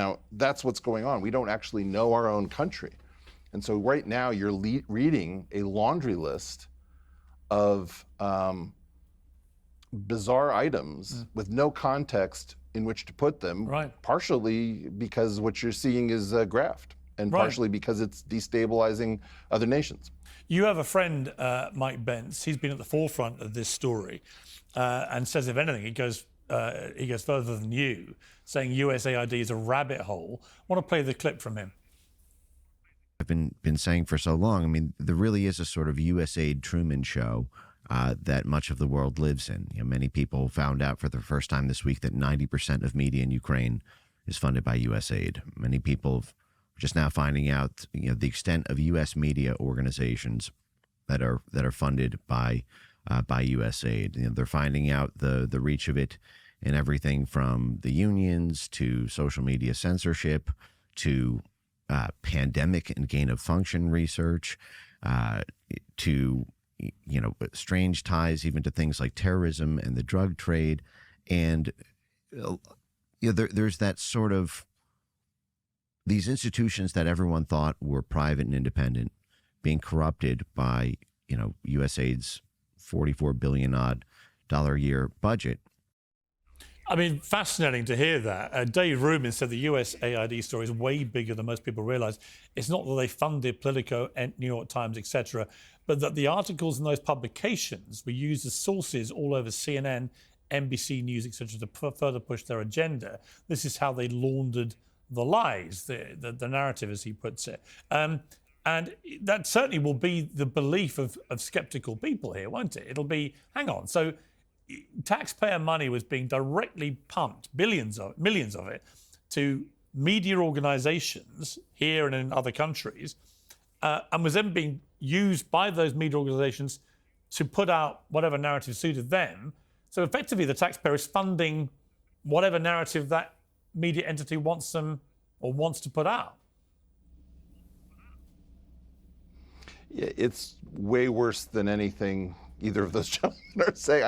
Now, that's what's going on. We don't actually know our own country. And so right now you're reading a laundry list of bizarre items with no context in which to put them, partially because what you're seeing is graft, and partially because it's destabilizing other nations. You have a friend, Mike Bentz. He's been at the forefront of this story and says, if anything, he goes further than you, saying USAID is a rabbit hole. I want to play the clip from him. I've been saying for so long, I mean, there really is a sort of USAID Truman Show that much of the world lives in. You know, many people found out for the first time this week that 90% of media in Ukraine is funded by USAID. Many people are just now finding out, the extent of U.S. media organizations that are funded by USAID. They're finding out the reach of it in everything from the unions to social media censorship to pandemic and gain of function research to strange ties even to things like terrorism and the drug trade. And there's that sort of these institutions that everyone thought were private and independent being corrupted by USAID's $44 billion odd a year budget. I mean, fascinating to hear that. Dave Rubin said the USAID story is way bigger than most people realize. It's not that they funded Politico and New York Times, etc., but that the articles in those publications were used as sources all over CNN, NBC News, etc., to further push their agenda. This is how they laundered the lies, the narrative, as he puts it. And that certainly will be the belief of skeptical people here, won't it? It'll be, hang on, so taxpayer money was being directly pumped, millions of it, to media organizations here and in other countries, and was then being used by those media organizations to put out whatever narrative suited them. So effectively, the taxpayer is funding whatever narrative that media entity wants them or wants to put out. It's way worse than anything either of those gentlemen are saying.